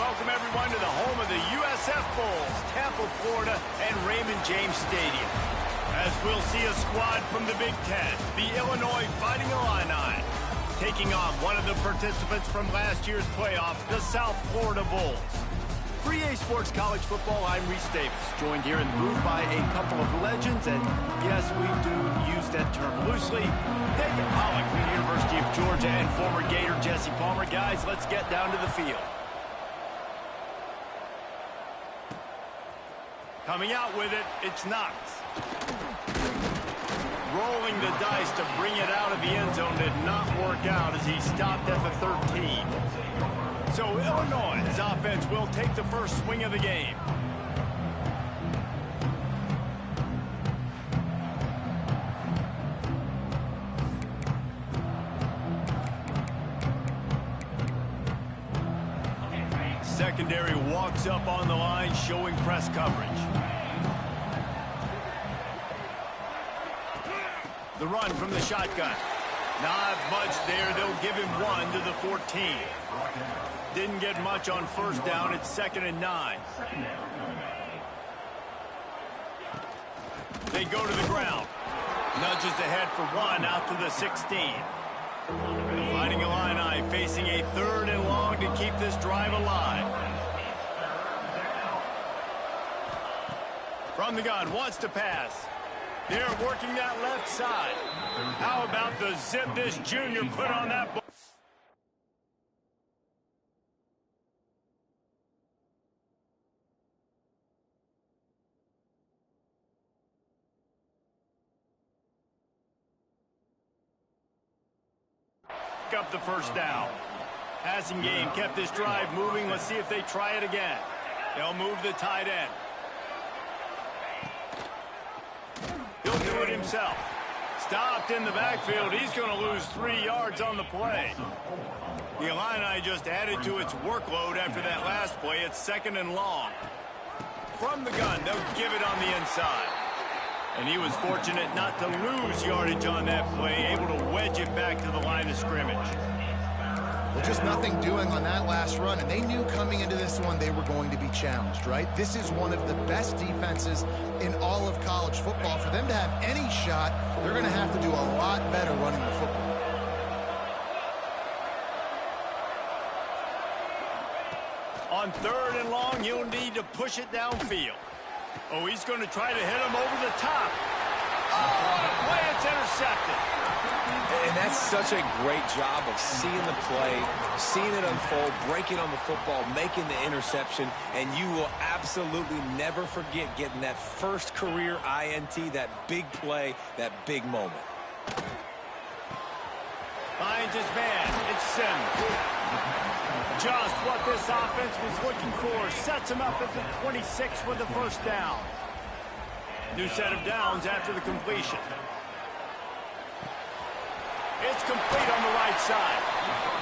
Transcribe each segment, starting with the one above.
welcome everyone to the home of the USF Bulls, Tampa, Florida, and Raymond James Stadium. As we'll see a squad from the Big Ten, the Illinois Fighting Illini, taking on one of the participants from last year's playoff, the South Florida Bulls. For EA Sports College Football, I'm Reese Davis, joined here in the booth by a couple of legends, and yes, we do use that term loosely. David Pollack from the University of Georgia and former Gator Jesse Palmer. Guys, let's get down to the field. Coming out with it, it's Knox. Rolling the dice to bring it out of the end zone did not work out as he stopped at the 13. So Illinois' offense will take the first swing of the game. Secondary walks up on the line, showing press coverage. The run from the shotgun. Not much there. They'll give him one to the 14. Didn't get much on first down. It's 2nd and 9. They go to the ground. Nudges ahead for one out to the 16. The Fighting Illini facing a 3rd and long to keep this drive alive. From the gun, wants to pass. They're working that left side. How about the zip this junior put on that ball? Up the first down. Passing game kept this drive moving. Let's see if they try it again. They'll move the tight end. He'll do it himself. Stopped in the backfield. He's going to lose 3 yards on the play. The Illini just added to its workload after that last play. It's 2nd and long. From the gun, they'll give it on the inside. And he was fortunate not to lose yardage on that play, able to wedge it back to the line of scrimmage. Well, just nothing doing on that last run, and they knew coming into this one they were going to be challenged, right? This is one of the best defenses in all of college football. For them to have any shot, they're going to have to do a lot better running the football. On 3rd and long, you'll need to push it downfield. Oh, he's going to try to hit him over the top. Oh, the play, it's intercepted. And that's such a great job of seeing the play, seeing it unfold, breaking on the football, making the interception, and you will absolutely never forget getting that first career INT, that big play, that big moment. Finds his man. It's Sims. Just what this offense was looking for. Sets him up at the 26 with the first down. New set of downs after the completion. It's complete on the right side.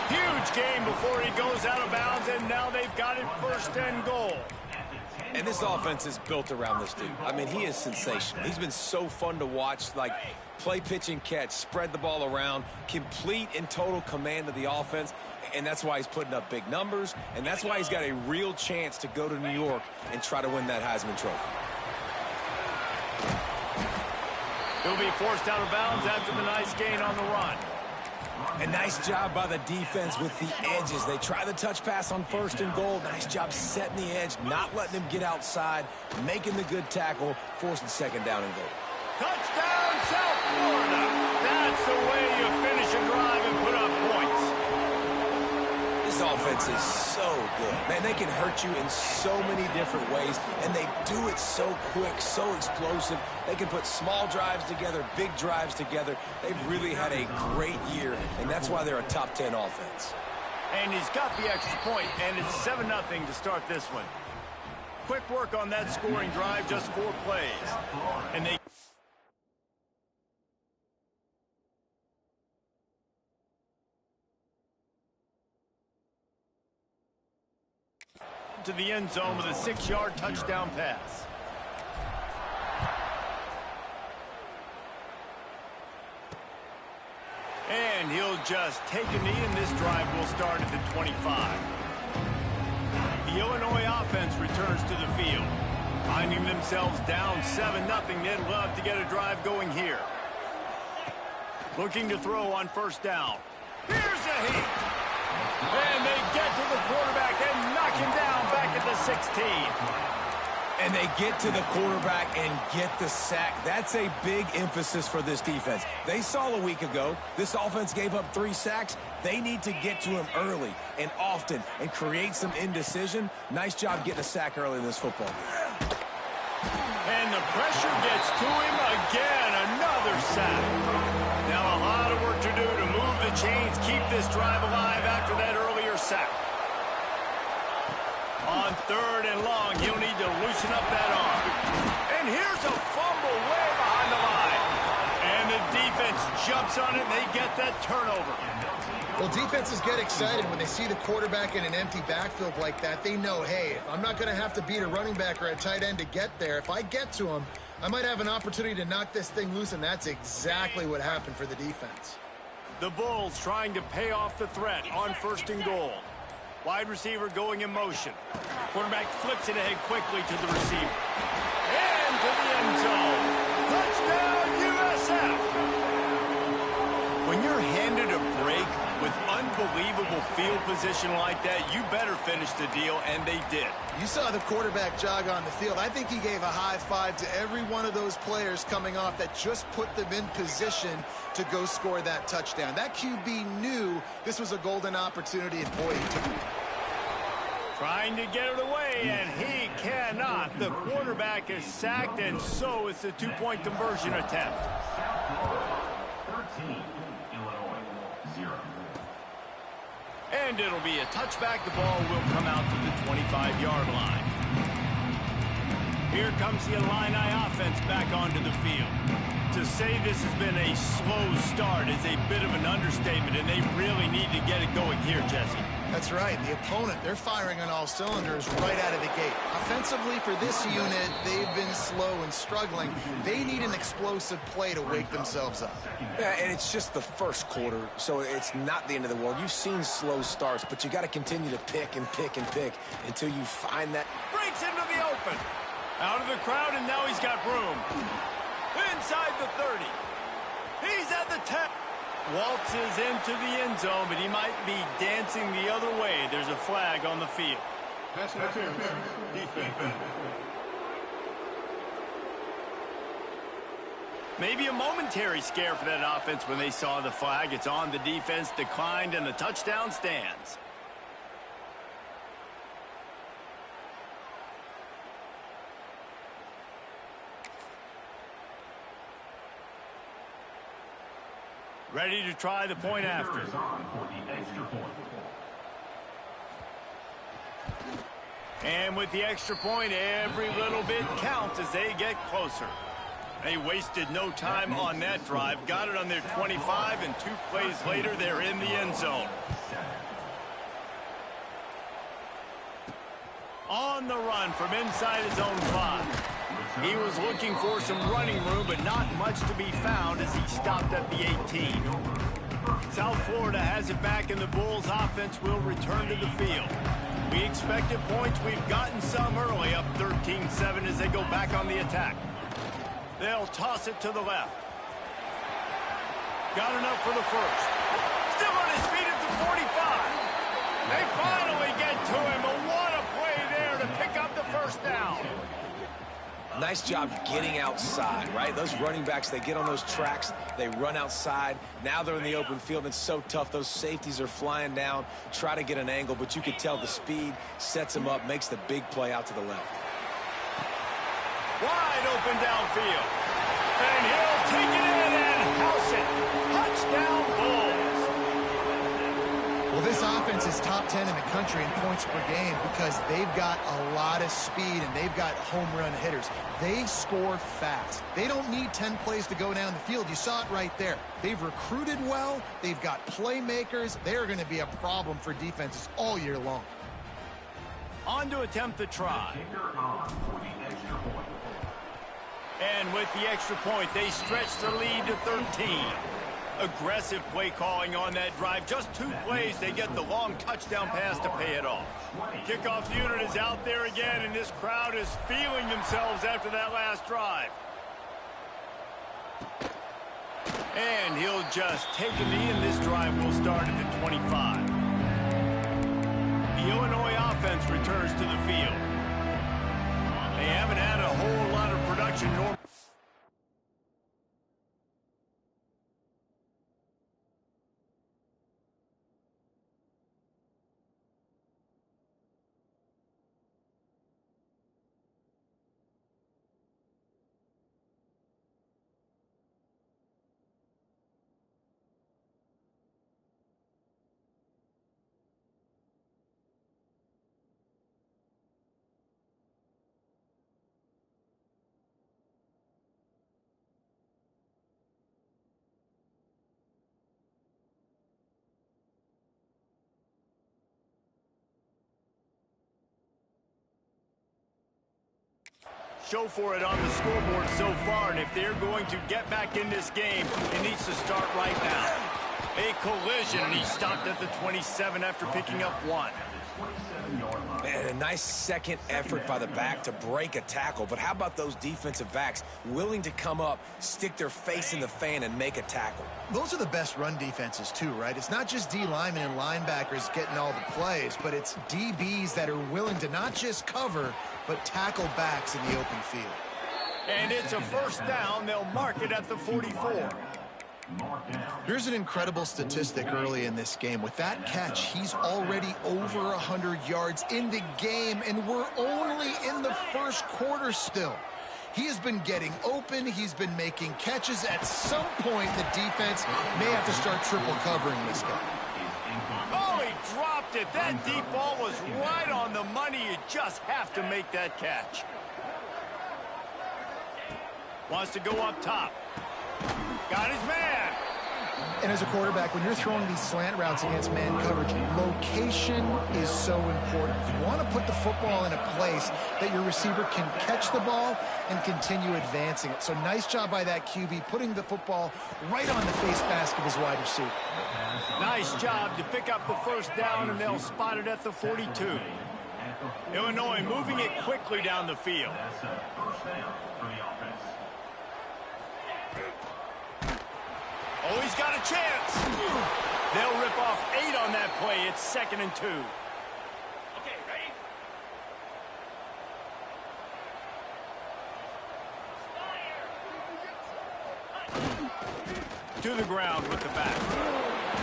Huge game before he goes out of bounds, and now they've got it 1st and goal. And this offense is built around this dude. I mean, he is sensational. He's been so fun to watch, like play, pitch, and catch, spread the ball around, complete and total command of the offense. And that's why he's putting up big numbers, and that's why he's got a real chance to go to New York and try to win that Heisman Trophy. He'll be forced out of bounds after the nice gain on the run. A nice job by the defense with the edges. They try the touch pass on 1st and goal. Nice job setting the edge, not letting him get outside, making the good tackle, forcing 2nd down and goal. Touchdown, South Florida. That's the way you finish a drive and put up points. This offense is so good. Man, they can hurt you in so many different ways, and they do it so quick, so explosive. They can put small drives together, big drives together. They've really had a great year, and that's why they're a top 10 offense. And he's got the extra point, and it's 7-0 to start this one. Quick work on that scoring drive, just 4 plays. And they to the end zone with a 6-yard touchdown pass. And he'll just take a knee, and this drive will start at the 25. The Illinois offense returns to the field. Finding themselves down 7-0, they'd love to get a drive going here. Looking to throw on first down. Here's a heat. And they get to the quarterback and knock him down back at the 16. And they get to the quarterback and get the sack. That's a big emphasis for this defense. They saw a week ago, this offense gave up 3 sacks. They need to get to him early and often and create some indecision. Nice job getting a sack early in this football game. And the pressure gets to him again. Another sack. Now a lot of work to do to move the chains, keep this drive alive after that earlier sack. On 3rd and long, he'll need to loosen up that arm. And here's a fumble way behind the line. And the defense jumps on it, and they get that turnover. Well, defenses get excited when they see the quarterback in an empty backfield like that. They know, hey, if I'm not going to have to beat a running back or a tight end to get there, if I get to him, I might have an opportunity to knock this thing loose, and that's exactly what happened for the defense. The Bulls trying to pay off the threat on 1st and goal. Wide receiver going in motion. Quarterback flips it ahead quickly to the receiver. And to the end zone. Touchdown, USF! When you're handed a break with unbelievable field position like that, you better finish the deal, and they did. You saw the quarterback jog on the field. I think he gave a high five to every one of those players coming off that just put them in position to go score that touchdown. That QB knew this was a golden opportunity, and boy, he took it. Trying to get it away, and he cannot. The quarterback is sacked, and so is the 2-point conversion attempt. 13, Illinois, 0. And it'll be a touchback. The ball will come out to the 25-yard line. Here comes the Illini offense back onto the field. To say this has been a slow start is a bit of an understatement, and they really need to get it going here, Jesse. That's right. The opponent, they're firing on all cylinders right out of the gate. Offensively, for this unit, they've been slow and struggling. They need an explosive play to wake themselves up. Yeah, and it's just the first quarter, so it's not the end of the world. You've seen slow starts, but you got to continue to pick and pick and pick until you find that. Breaks into the open. Out of the crowd, and now he's got room. Inside the 30. He's at the 10. Waltzes into the end zone, but he might be dancing the other way. There's a flag on the field. Pass interference. Defense. Maybe a momentary scare for that offense when they saw the flag. It's on. The defense declined, and the touchdown stands. Ready to try the point after. And with the extra point, every little bit counts as they get closer. They wasted no time on that drive. Got it on their 25, and 2 plays later, they're in the end zone. On the run from inside his own 5. He was looking for some running room, but not much to be found as he stopped at the 18. South Florida has it back, and the Bulls offense will return to the field. We expected points. We've gotten some early, up 13-7 as they go back on the attack. They'll toss it to the left. Got enough for the first. Still on his feet at the 45. They finally get to him, but what a play there to pick up the first down. Nice job getting outside, right? Those running backs, they get on those tracks, they run outside. Now they're in the open field. It's so tough. Those safeties are flying down, try to get an angle, but you could tell the speed sets him up, makes the big play out to the left. Wide open downfield. And he'll take it in and house it. Touchdown, Bulls. Well, this offense is top 10 in the country in points per game because they've got a lot of speed and they've got home run hitters. They score fast. They don't need 10 plays to go down the field. You saw it right there. They've recruited well. They've got playmakers. They're going to be a problem for defenses all year long. On to attempt the try. And with the extra point, they stretch the lead to 13. Aggressive play calling on that drive. Just 2 plays, they get the long touchdown pass to pay it off. Kickoff unit is out there again, and this crowd is feeling themselves after that last drive. And he'll just take a knee, and this drive will start at the 25. The Illinois offense returns to the field. They haven't had a whole lot of production nor show for it on the scoreboard so far, and if they're going to get back in this game, it needs to start right now. A collision, and he stopped at the 27 after picking up 1. Man, a nice second effort by the back to break a tackle, but how about those defensive backs willing to come up, stick their face in the fan, and make a tackle? Those are the best run defenses too, right? It's not just D linemen and linebackers getting all the plays, but it's DBs that are willing to not just cover, but tackle backs in the open field. And it's a first down. They'll mark it at the 44. Here's an incredible statistic early in this game. With that catch, he's already over 100 yards in the game, and we're only in the first quarter still. He has been getting open. He's been making catches. At some point, the defense may have to start triple covering this guy. Oh, he dropped it. That deep ball was right on the money. You just have to make that catch. Wants to go up top. Got his man. And as a quarterback, when you're throwing these slant routes against man coverage, location is so important. You want to put the football in a place that your receiver can catch the ball and continue advancing it. So nice job by that QB, putting the football right on the face mask of his wide receiver. Nice job to pick up the first down, and they'll spot it at the 42. Illinois moving it quickly down the field. Oh, he's got a chance. They'll rip off 8 on that play. It's 2nd and 2. Okay, ready? To the ground with the back.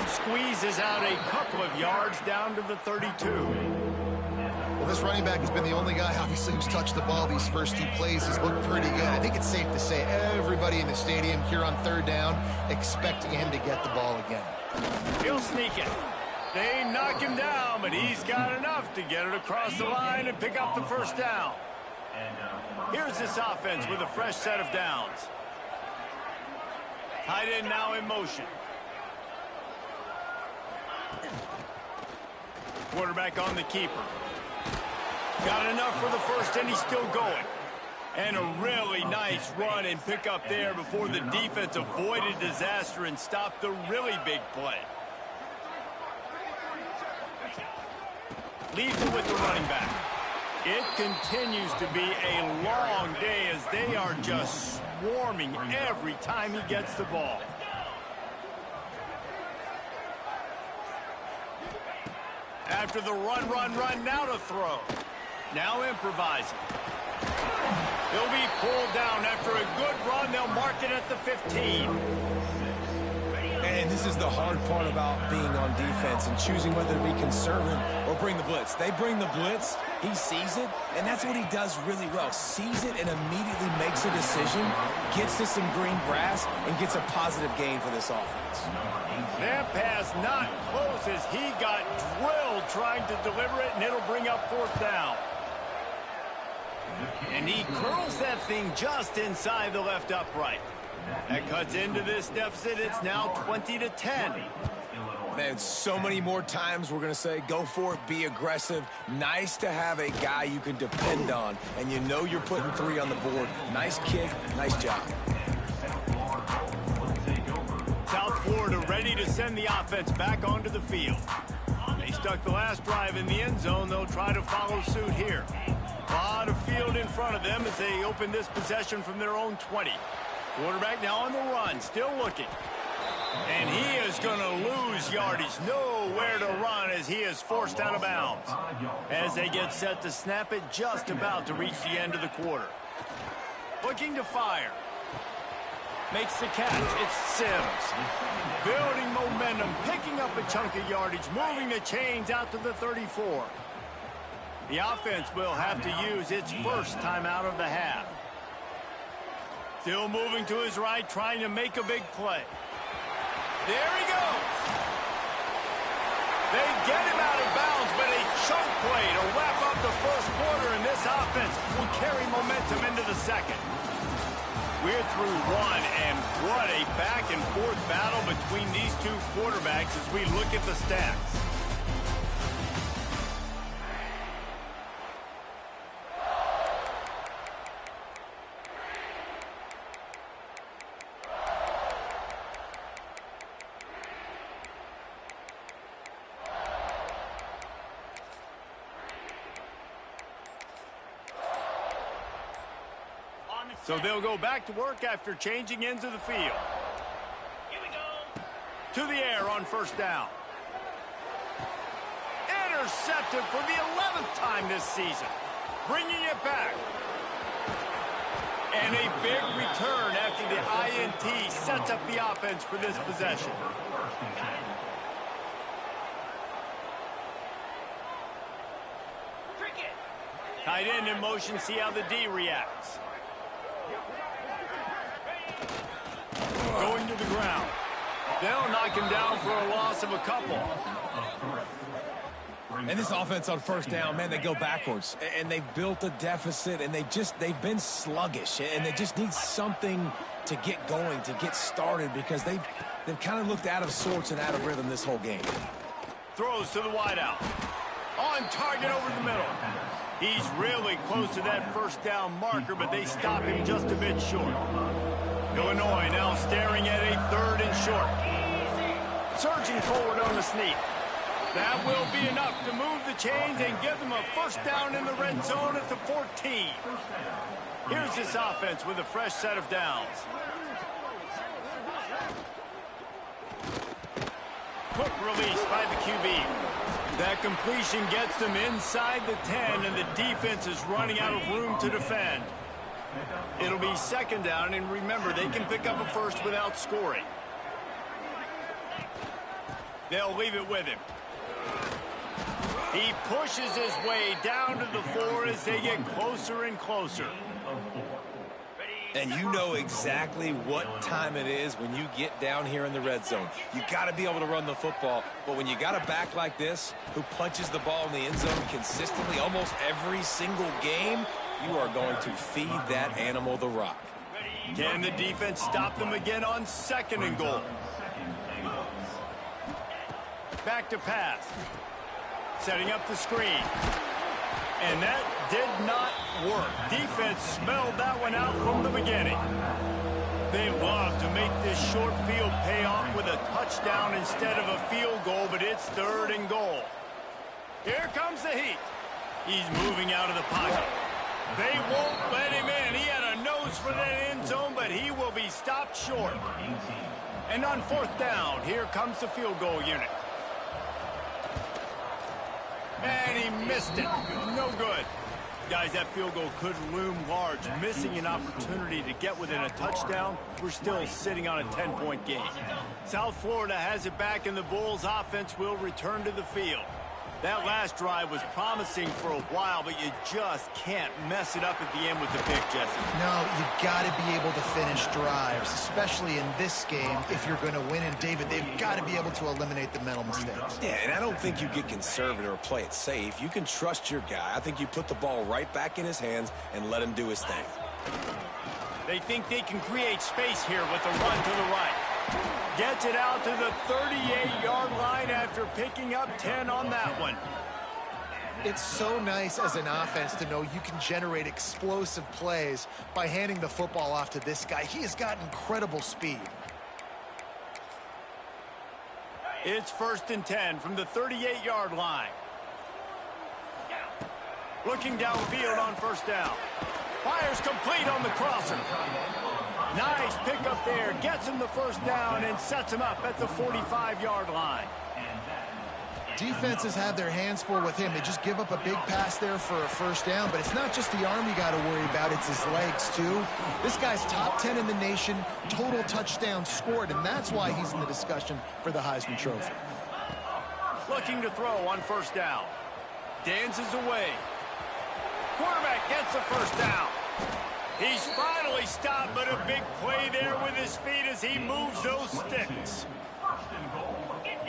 Squeezes out a couple of yards down to the 32. Well, this running back has been the only guy, obviously, who's touched the ball these first 2 plays. He's looked pretty good. I think it's safe to say everybody in the stadium here on 3rd down expecting him to get the ball again. He'll sneak it. They knock him down, but he's got enough to get it across the line and pick up the first down. Here's this offense with a fresh set of downs. Tight end now in motion. Quarterback on the keeper. Got enough for the first, and he's still going. And a really nice run and pick up there before the defense avoided disaster and stopped the really big play. Leaves it with the running back. It continues to be a long day as they are just swarming every time he gets the ball. After the run, now to throw. Now improvising. He'll be pulled down after a good run. They'll mark it at the 15. And this is the hard part about being on defense and choosing whether to be conservative or bring the blitz. They bring the blitz, he sees it, and that's what he does really well. Sees it and immediately makes a decision, gets to some green grass, and gets a positive gain for this offense. That pass not close as he got drilled trying to deliver it, and it'll bring up 4th down. And he curls that thing just inside the left upright. That cuts into this deficit. It's now 20-10. Man, so many more times we're going to say, go for it, be aggressive. Nice to have a guy you can depend on, and you know you're putting 3 on the board. Nice kick, nice job. South Florida ready to send the offense back onto the field. They stuck the last drive in the end zone. They'll try to follow suit here. A lot of field in front of them as they open this possession from their own 20. Quarterback now on the run, still looking. And he is going to lose yardage. Nowhere to run as he is forced out of bounds. As they get set to snap it, just about to reach the end of the quarter. Looking to fire. Makes the catch. It's Sims. Building momentum, picking up a chunk of yardage, moving the chains out to the 34. The offense will have to use its first timeout of the half. Still moving to his right, trying to make a big play. There he goes. They get him out of bounds, but a chunk play to wrap up the first quarter, and this offense will carry momentum into the second. We're through one, and what a back-and-forth battle between these two quarterbacks as we look at the stats. So they'll go back to work after changing ends of the field. Here we go. To the air on first down. Intercepted for the 11th time this season. Bringing it back. And a big return after the INT sets up the offense for this possession. Tight end in motion, see how the D reacts. Going to the ground. They'll knock him down for a loss of a couple. And this offense on first down, man, they go backwards. And they've built a deficit, and they've been sluggish. And they just need something to get going, to get started, because they've kind of looked out of sorts and out of rhythm this whole game. Throws to the wideout. On target over the middle. He's really close to that first down marker, but they stop him just a bit short. Illinois now staring at a 3rd and short. Surging forward on the sneak. That will be enough to move the chains and give them a first down in the red zone at the 14. Here's this offense with a fresh set of downs. Quick release by the QB. That completion gets them inside the 10, and the defense is running out of room to defend. It'll be second down, and remember, they can pick up a first without scoring. They'll leave it with him. He pushes his way down to the 4 as they get closer and closer. And you know exactly what time it is when you get down here in the red zone. You got to be able to run the football, but when you got a back like this who punches the ball in the end zone consistently almost every single game, you are going to feed that animal the rock. Can the defense stop them again on 2nd and goal? Back to pass. Setting up the screen. And that did not work. Defense smelled that one out from the beginning. They love to make this short field pay off with a touchdown instead of a field goal, but it's 3rd and goal. Here comes the heat. He's moving out of the pocket. They won't let him in. He had a nose for that end zone, but he will be stopped short. And on 4th down, here comes the field goal unit. And he missed it. No good. Guys, that field goal could loom large. Missing an opportunity to get within a touchdown. We're still sitting on a 10-point game. South Florida has it back, and the Bulls offense will return to the field. That last drive was promising for a while, but you just can't mess it up at the end with the pick, Jesse. No, you got to be able to finish drives, especially in this game if you're going to win. And, David, they've got to be able to eliminate the mental mistakes. Yeah, and I don't think you get conservative or play it safe. You can trust your guy. I think you put the ball right back in his hands and let him do his thing. They think they can create space here with a run to the right. Gets it out to the 38-yard line after picking up 10 on that one. It's so nice as an offense to know you can generate explosive plays by handing the football off to this guy. He has got incredible speed. It's 1st and 10 from the 38-yard line. Looking downfield on 1st down. Fires complete on the crosser. Nice pickup there. Gets him the 1st down and sets him up at the 45-yard line. Defenses have their hands full with him. They just give up a big pass there for a 1st down, but it's not just the arm you got to worry about, it's his legs too. This guy's top 10 in the nation, total touchdowns scored, and that's why he's in the discussion for the Heisman Trophy. Looking to throw on 1st down. Dances away. Quarterback gets the 1st down. He's finally stopped, but a big play there with his feet as he moves those sticks.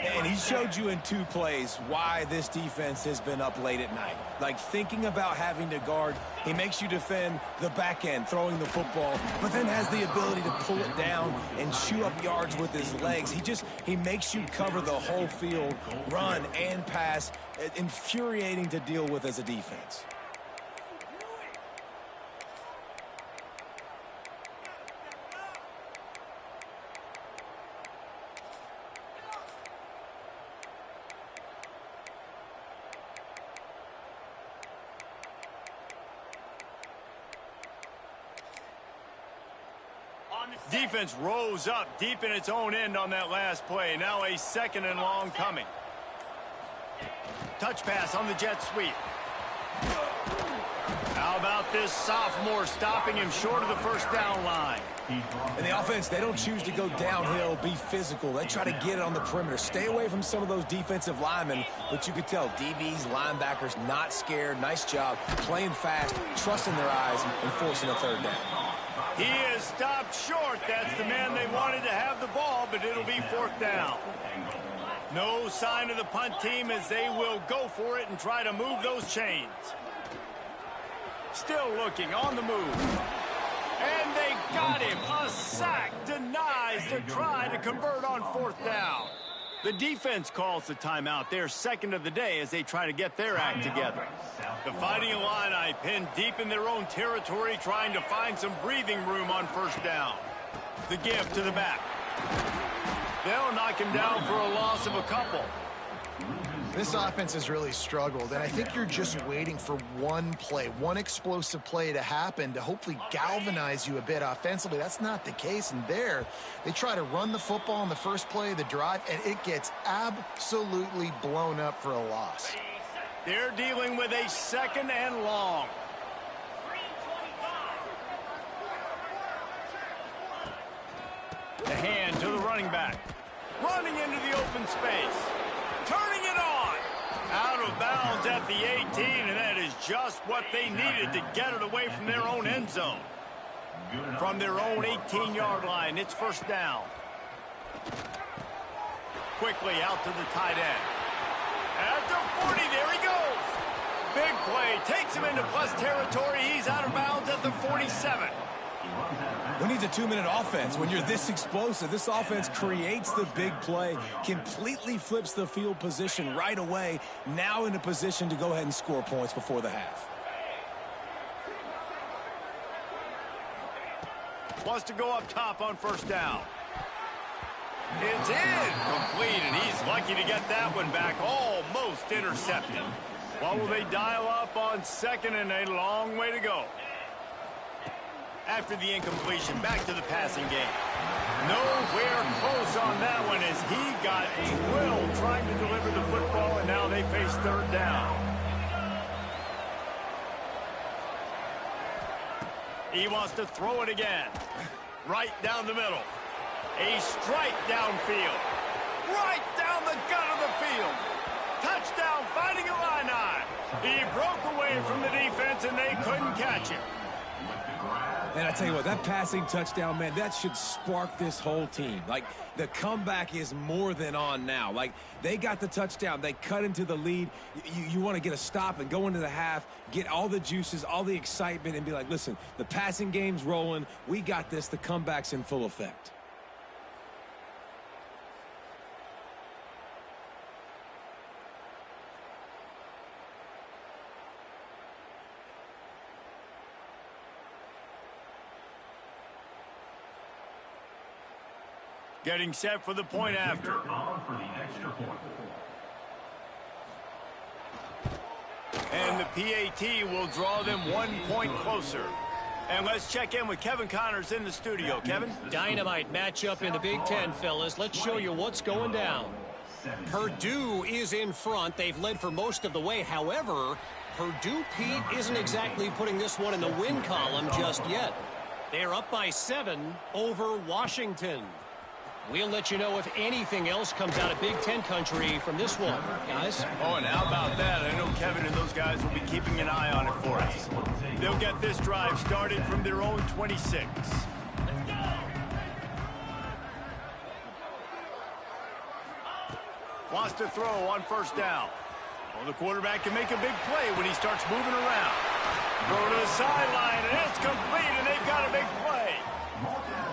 And he showed you in 2 plays why this defense has been up late at night. Like, thinking about having to guard, he makes you defend the back end, throwing the football, but then has the ability to pull it down and chew up yards with his legs. He makes you cover the whole field, run and pass. Infuriating to deal with as a defense. Defense rose up deep in its own end on that last play. Now a 2nd and long coming. Touch pass on the jet sweep. How about this sophomore stopping him short of the 1st down line? And the offense, they don't choose to go downhill, be physical. They try to get it on the perimeter. Stay away from some of those defensive linemen, but you could tell DBs, linebackers, not scared. Nice job playing fast, trusting their eyes, and forcing a 3rd down. He is stopped short. That's the man they wanted to have the ball, but it'll be 4th down. No sign of the punt team as they will go for it and try to move those chains. Still looking on the move. And they got him. A sack denies the try to convert on 4th down. The defense calls the timeout, their 2nd of the day, as they try to get their act together. The Fighting Illini pinned deep in their own territory, trying to find some breathing room on 1st down. The give to the back. They'll knock him down for a loss of a couple. This offense has really struggled, and I think you're just waiting for one play, one explosive play to happen to hopefully galvanize you a bit offensively. That's not the case, and there, they try to run the football on the first play of the drive, and it gets absolutely blown up for a loss. They're dealing with a 2nd and long. The hand to the running back. Running into the open space. Turning it on. Out of bounds at the 18, and that is just what they needed to get it away from their own end zone. From their own 18-yard line, it's 1st down. Quickly out to the tight end. At the 40, there he goes. Big play, takes him into plus territory. He's out of bounds at the 47. Who needs a 2-minute offense when you're this explosive? This offense creates the big play, completely flips the field position right away, now in a position to go ahead and score points before the half. Wants to go up top on 1st down. It's in. Complete, and he's lucky to get that one back. Almost intercepted. What will they dial up on 2nd and a long way to go? After the incompletion, back to the passing game. Nowhere close on that one as he got drilled trying to deliver the football, and now they face 3rd down. He wants to throw it again. Right down the middle. A strike downfield. Right down the gut of the field. Touchdown, Fighting Illini. He broke away from the defense, and they couldn't catch him. And I tell you what, that passing touchdown, man, that should spark this whole team. Like, the comeback is more than on now. Like, they got the touchdown. They cut into the lead. You want to get a stop and go into the half, get all the juices, all the excitement, and be like, listen, the passing game's rolling. We got this. The comeback's in full effect. Getting set for the point after. On for the extra point. And the PAT will draw them 1 point closer. And let's check in with Kevin Connors in the studio. Kevin? Dynamite matchup in the Big Ten, fellas. Let's show you what's going down. Purdue is in front. They've led for most of the way. However, Purdue, Pete, isn't exactly putting this one in the win column just yet. They're up by 7 over Washington. We'll let you know if anything else comes out of Big Ten country from this one, guys. Oh, and how about that? I know Kevin and those guys will be keeping an eye on it for us. They'll get this drive started from their own 26. Wants to throw on first down. Well, the quarterback can make a big play when he starts moving around. Throw to the sideline, and it's complete, and they've got a big play.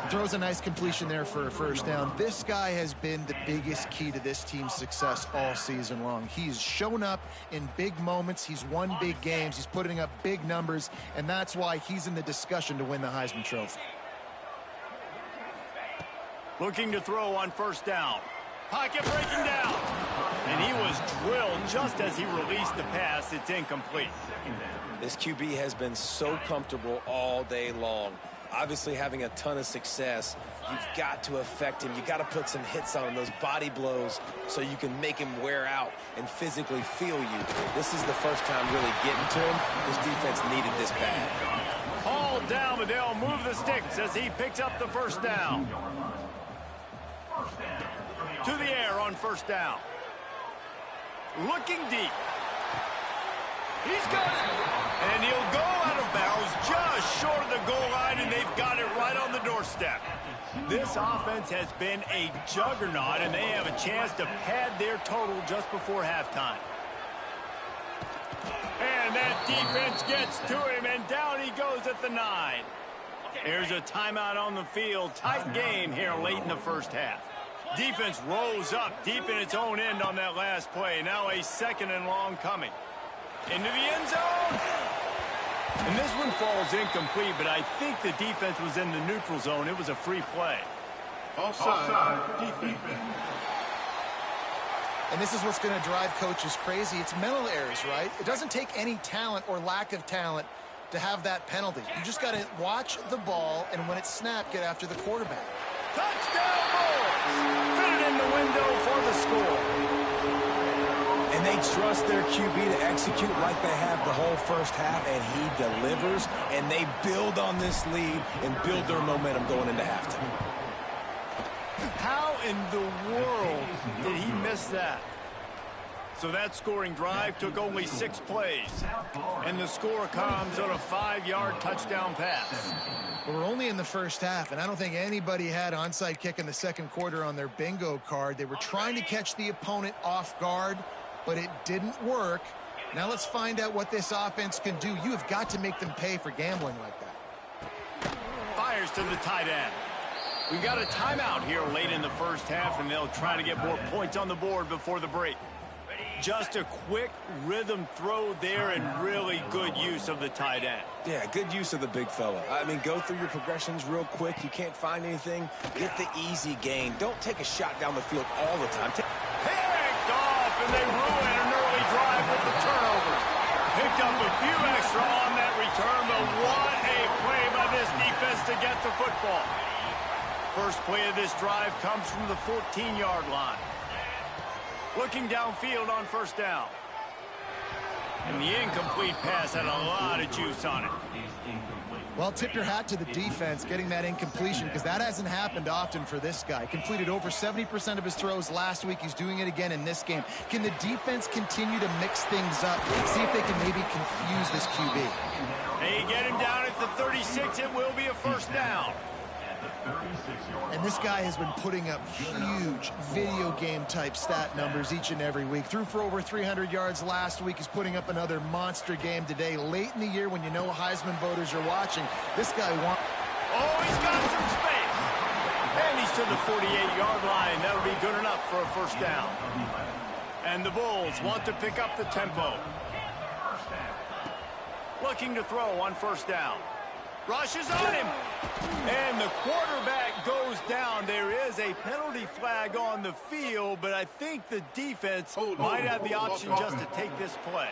Throws a nice completion there for a first down. This guy has been the biggest key to this team's success all season long. He's shown up in big moments. He's won big games. He's putting up big numbers, and that's why he's in the discussion to win the Heisman Trophy. Looking to throw on first down. Pocket breaking down. And he was drilled just as he released the pass. It's incomplete. This QB has been so comfortable all day long. Obviously having a ton of success. You've got to affect him. You've got to put some hits on him, those body blows, so you can make him wear out and physically feel you. This is the first time really getting to him. This defense needed this bad. Hauled down, but they'll move the sticks as he picks up the first down. To the air on first down. Looking deep. He's got it. And he'll go out of bounds just short of the goal line, and they've got it right on the doorstep. This offense has been a juggernaut, and they have a chance to pad their total just before halftime. And that defense gets to him, and down he goes at the 9. There's a timeout on the field. Tight game here late in the first half. Defense rose up deep in its own end on that last play. Now a 2nd and long coming. Into the end zone. And this one falls incomplete, but I think the defense was in the neutral zone. It was a free play. Offside, defense. And this is what's going to drive coaches crazy. It's mental errors, right? It doesn't take any talent or lack of talent to have that penalty. You just got to watch the ball, and when it's snapped, get after the quarterback. Touchdown, Bulls! Fit it in the window for the score. And they trust their QB to execute like they have the whole first half, and he delivers, and they build on this lead and build their momentum going into halftime. How in the world did he miss that? So that scoring drive took only 6 plays, and the score comes on a 5-yard touchdown pass. We're only in the first half, and I don't think anybody had onside kick in the second quarter on their bingo card. They were trying to catch the opponent off guard, but it didn't work. Now let's find out what this offense can do. You have got to make them pay for gambling like that. Fires to the tight end. We've got a timeout here late in the first half, and they'll try to get more points on the board before the break. Just a quick rhythm throw there and really good use of the tight end. Yeah, good use of the big fella. I mean, go through your progressions real quick. You can't find anything. Get the easy gain. Don't take a shot down the field all the time. Picked off, and they ruin an early drive with the turnover. Picked up a few extra on that return, but what a play by this defense to get the football. First play of this drive comes from the 14-yard line. Looking downfield on first down. And the incomplete pass had a lot of juice on it. Well, tip your hat to the defense getting that incompletion, because that hasn't happened often for this guy. Completed over 70% of his throws last week. He's doing it again in this game. Can the defense continue to mix things up? See if they can maybe confuse this QB. They get him down at the 36. It will be a first down. And this guy has been putting up huge video game type stat numbers each and every week. Threw for over 300 yards last week. He's putting up another monster game today. Late in the year when you know Heisman voters are watching, this guy wants... Oh, he's got some space. And he's to the 48-yard line. That'll be good enough for a first down. And the Bulls want to pick up the tempo. Looking to throw on first down. Rushes on him. And the quarterback goes down. There is a penalty flag on the field, but I think the defense might have the option just to take this play.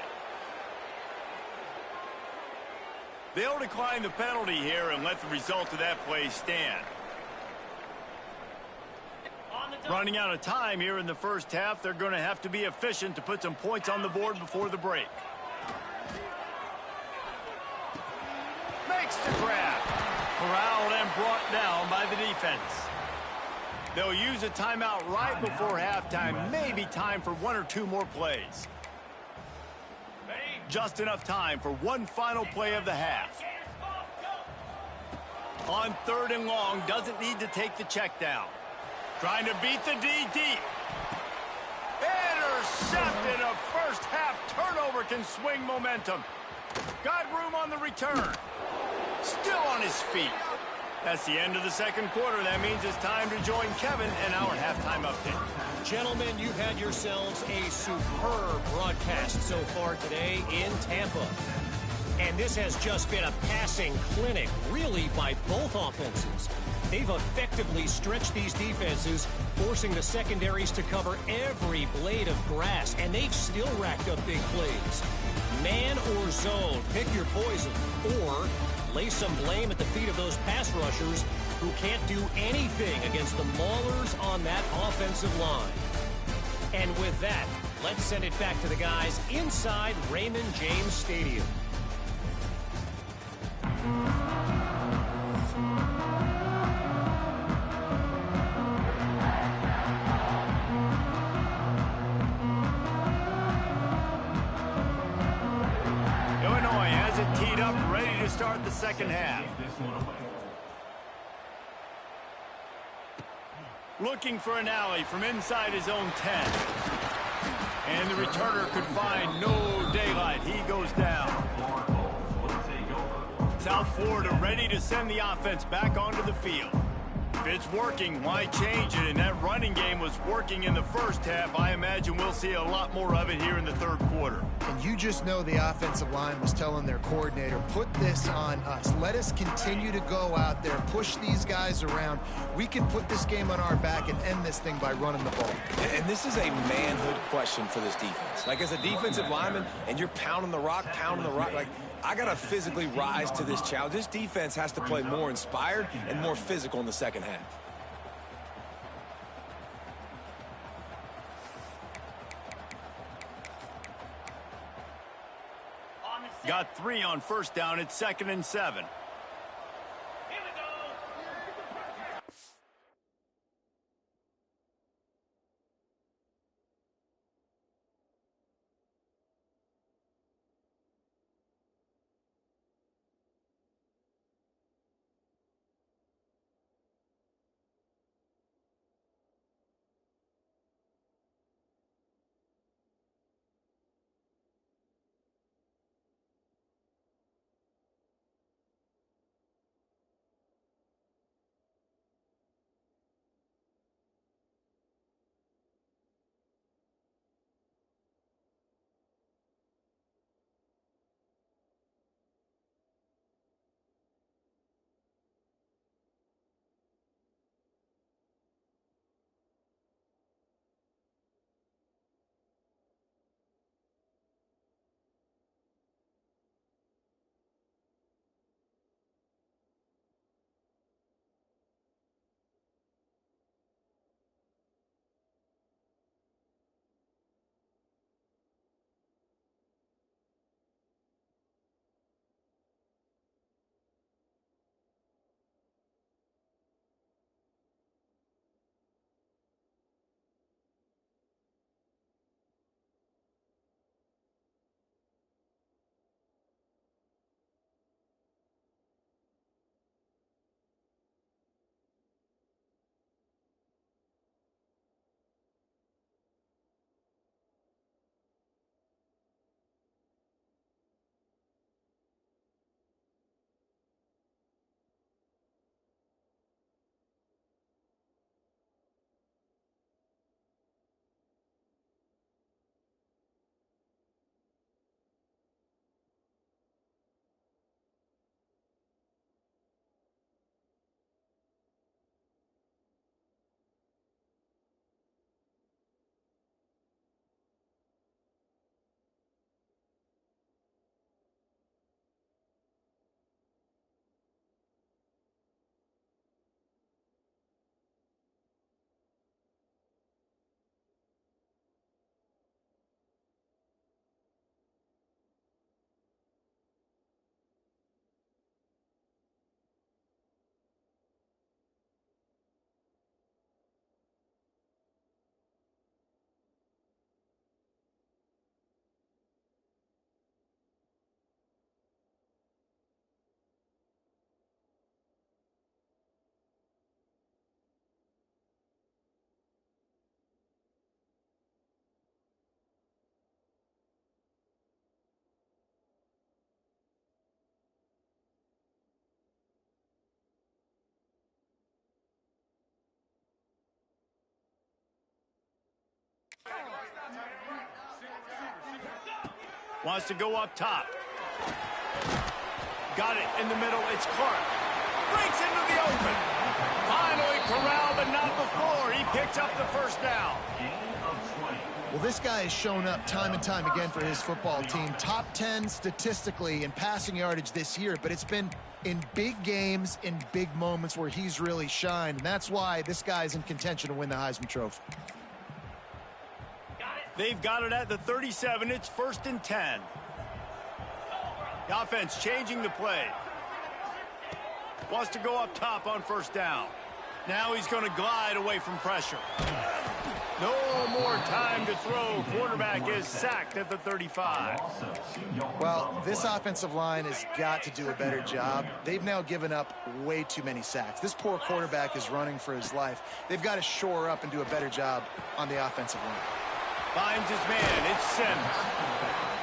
They'll decline the penalty here and let the result of that play stand. Running out of time here in the first half. They're going to have to be efficient to put some points on the board before the break. Makes the grab. Corralled and brought down by the defense. They'll use a timeout right before halftime. Maybe time for one or two more plays. Just enough time for one final play of the half. On 3rd and long, doesn't need to take the check down. Trying to beat the D deep. Intercepted. A first half turnover can swing momentum. Got room on the return. Still on his feet. That's the end of the second quarter. That means it's time to join Kevin and our halftime update. Gentlemen, you've had yourselves a superb broadcast so far today in Tampa. And this has just been a passing clinic, really, by both offenses. They've effectively stretched these defenses, forcing the secondaries to cover every blade of grass, and they've still racked up big plays. Man or zone, pick your poison, or lay some blame at the feet of those pass rushers who can't do anything against the maulers on that offensive line. And with that, let's send it back to the guys inside Raymond James Stadium. Illinois has it teed up, ready to start the second half. Looking for an alley from inside his own 10. And the returner could find no daylight. He goes down. South Florida ready to send the offense back onto the field. If it's working, why change it? And that running game was working in the first half. I imagine we'll see a lot more of it here in the third quarter. And you just know the offensive line was telling their coordinator, put this on us. Let us continue to go out there, push these guys around. We can put this game on our back and end this thing by running the ball. And this is a manhood question for this defense. Like, as a defensive lineman, and you're pounding the rock, like, I got to physically rise to this challenge. This defense has to play more inspired and more physical in the second half. Got 3 on first down. It's 2nd and 7. Wants to go up top. Got it in the middle. It's Clark. Breaks into the open. Finally corralled, but not before. He picks up the first down. Well, this guy has shown up time and time again for his football team. Top 10 statistically in passing yardage this year, but it's been in big games, in big moments where he's really shined. And that's why this guy's in contention to win the Heisman Trophy. They've got it at the 37. It's 1st and 10. The offense changing the play. Wants to go up top on first down. Now he's going to glide away from pressure. No more time to throw. Quarterback is sacked at the 35. Well, this offensive line has got to do a better job. They've now given up way too many sacks. This poor quarterback is running for his life. They've got to shore up and do a better job on the offensive line. Finds his man. It's Sims.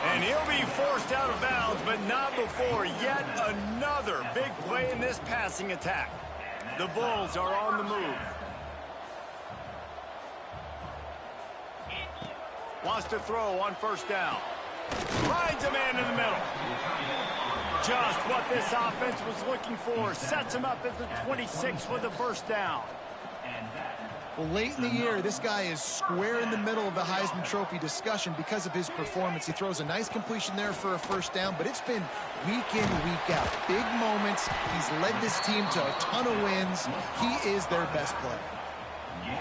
And he'll be forced out of bounds, but not before yet another big play in this passing attack. The Bulls are on the move. Wants to throw on first down. Finds a man in the middle. Just what this offense was looking for. Sets him up at the 26 with a first down. Well, late in the year, this guy is square in the middle of the Heisman Trophy discussion because of his performance. He throws a nice completion there for a first down, but it's been week in, week out. Big moments. He's led this team to a ton of wins. He is their best player.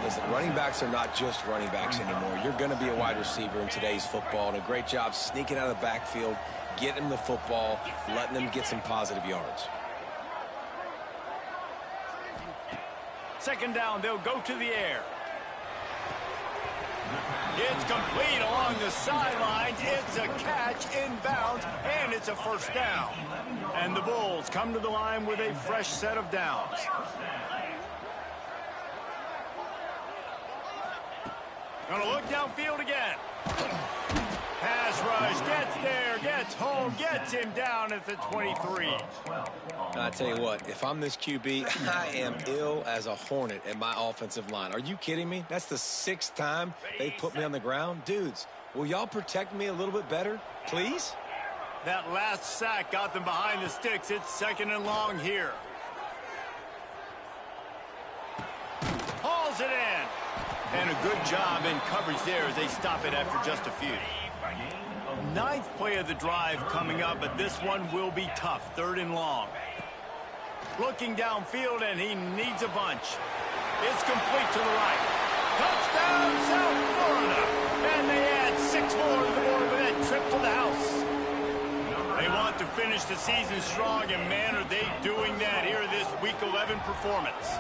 Listen, running backs are not just running backs anymore. You're going to be a wide receiver in today's football, and a great job sneaking out of the backfield, getting them the football, letting them get some positive yards. Second down, they'll go to the air. It's complete along the sidelines. It's a catch inbounds, and it's a first down. And the Bulls come to the line with a fresh set of downs. Gonna look downfield again. Pass rush, gets there, gets home, gets him down at the 23. I tell you what, if I'm this QB, I am ill as a hornet at my offensive line. Are you kidding me? That's the 6th time they put me on the ground. Dudes, will y'all protect me a little bit better, please? That last sack got them behind the sticks. It's 2nd and long here. Hauls it in. And a good job in coverage there as they stop it after just a few. 9th play of the drive coming up, but this one will be tough. 3rd and long. Looking downfield, and he needs a bunch. It's complete to the right. Touchdown, South Florida. And they add 6 more to the board with that trip to the house. They want to finish the season strong, and man, are they doing that here this Week 11 performance.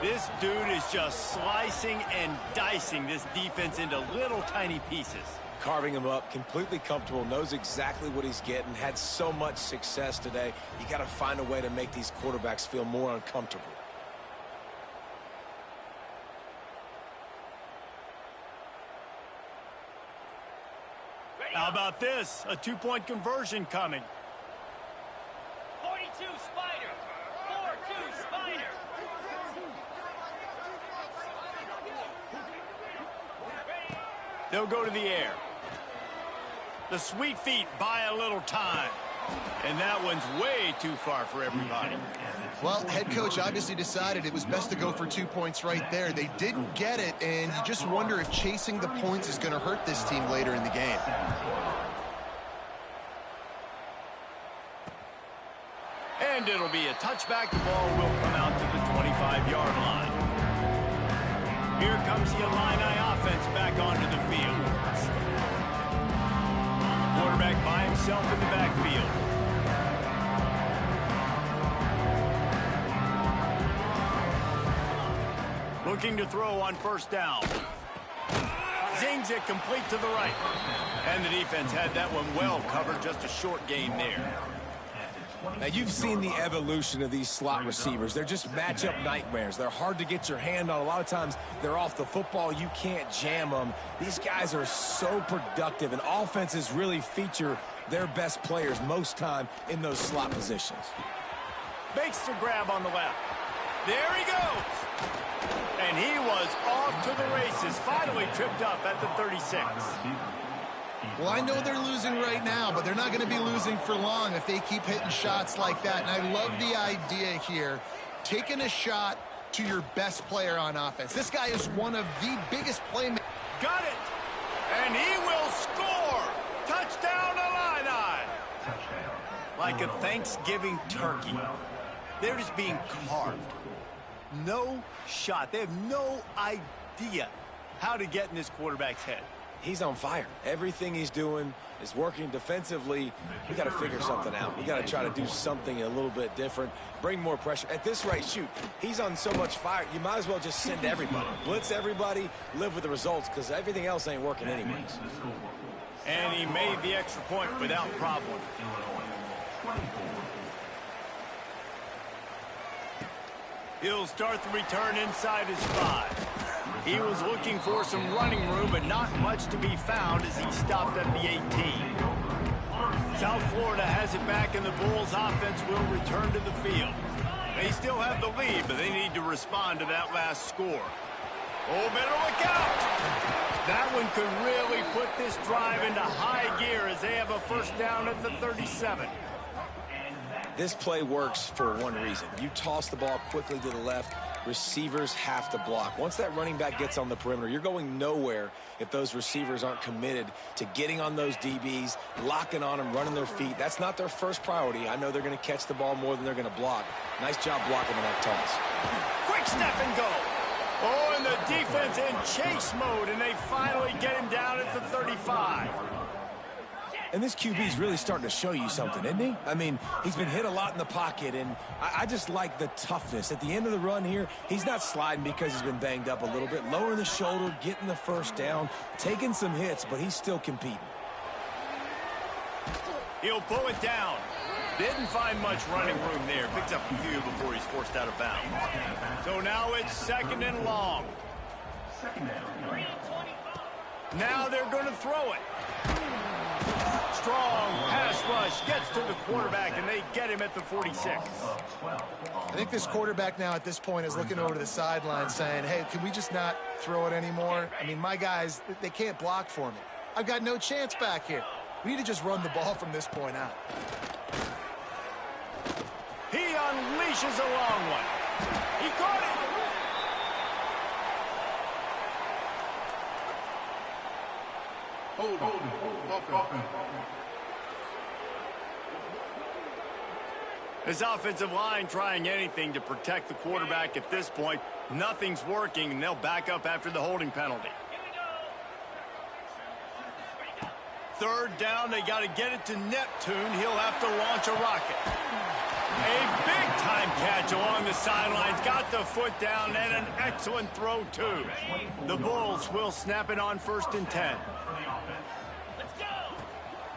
This dude is just slicing and dicing this defense into little tiny pieces. Carving him up, completely comfortable, knows exactly what he's getting, had so much success today. You got to find a way to make these quarterbacks feel more uncomfortable. How about this? A 2-point conversion coming. 42 Spider. 4-2 Spider. They'll go to the air. The sweet feet buy a little time. And that one's way too far for everybody. Well, head coach obviously decided it was best to go for 2 points right there. They didn't get it, and you just wonder if chasing the points is going to hurt this team later in the game. And it'll be a touchback. The ball will come out to the 25-yard line. Here comes the Illini offense back onto the field. Quarterback by himself in the backfield. Looking to throw on first down. Zings it complete to the right. And the defense had that one well covered. Just a short gain there. Now, you've seen the evolution of these slot receivers. They're just matchup nightmares. They're hard to get your hand on. A lot of times, they're off the football. You can't jam them. These guys are so productive, and offenses really feature their best players most time in those slot positions. Makes the grab on the left. There he goes. And he was off to the races, finally tripped up at the 36. Well, I know they're losing right now, but they're not going to be losing for long if they keep hitting shots like that. And I love the idea here, taking a shot to your best player on offense. This guy is one of the biggest playmakers. Got it. And he will score. Touchdown, Illini. Like a Thanksgiving turkey. They're just being carved. No shot. They have no idea how to get in this quarterback's head. He's on fire. Everything he's doing is working defensively. We got to figure something out. We got to try to do something a little bit different, bring more pressure. At this rate, shoot, he's on so much fire, you might as well just send everybody. Blitz everybody, live with the results, because everything else ain't working anyways. And he made the extra point without problem. He'll start the return inside his 5. He was looking for some running room, but not much to be found as he stopped at the 18. South Florida has it back, and the Bulls offense will return to the field. They still have the lead, but they need to respond to that last score. Oh, better look out! That one could really put this drive into high gear as they have a first down at the 37. This play works for one reason. You toss the ball quickly to the left, receivers have to block. Once that running back gets on the perimeter, you're going nowhere if those receivers aren't committed to getting on those DBs, locking on them, running their feet. That's not their first priority. I know they're going to catch the ball more than they're going to block. Nice job blocking on that toss. Quick step and go. Oh, and the defense in chase mode, and they finally get him down at the 35. And this QB's really starting to show you something, isn't he? I mean, he's been hit a lot in the pocket, and I just like the toughness. At the end of the run here, he's not sliding because he's been banged up a little bit. Lowering the shoulder, getting the first down, taking some hits, but he's still competing. He'll pull it down. Didn't find much running room there. Picks up a few before he's forced out of bounds. So now it's second and long. Now they're going to throw it. Strong pass rush gets to the quarterback, and they get him at the 46. I think this quarterback now at this point is looking over to the sideline saying, hey, can we just not throw it anymore? I mean, my guys, they can't block for me. I've got no chance back here. We need to just run the ball from this point out. He unleashes a long one. He caught it. Hold. His offensive line trying anything to protect the quarterback at this point. Nothing's working, and they'll back up after the holding penalty. Third down, they got to get it to Neptune. He'll have to launch a rocket. A big-time catch along the sidelines. Got the foot down, and an excellent throw, too. The Bulls will snap it on 1st and 10.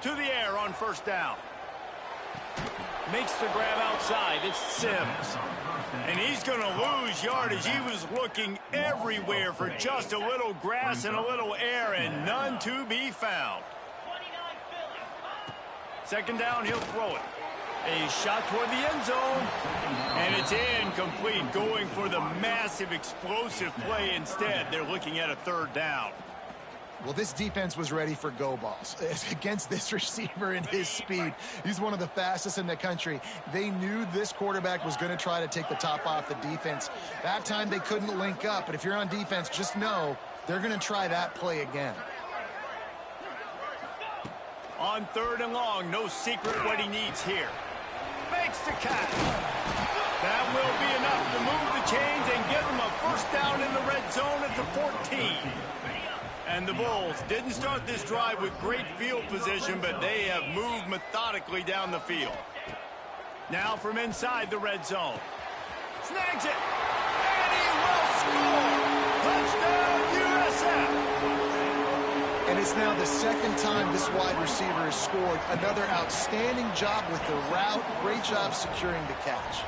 To the air on first down. Makes the grab outside. It's Sims. And he's going to lose yardage. He was looking everywhere for just a little grass and a little air, and none to be found. Second down, he'll throw it. A shot toward the end zone. And it's incomplete, going for the massive explosive play instead. They're looking at a third down. Well, this defense was ready for go balls. Against this receiver and his speed, he's one of the fastest in the country. They knew this quarterback was going to try to take the top off the defense. That time they couldn't link up, but if you're on defense, just know they're going to try that play again. On third and long, no secret what he needs here. Makes the catch. That will be enough to move the chains and give him a first down in the red zone at the 14. And the Bulls didn't start this drive with great field position, but they have moved methodically down the field. Now from inside the red zone. Snags it. And he will score. Touchdown, USF. And it's now the second time this wide receiver has scored. Another outstanding job with the route. Great job securing the catch.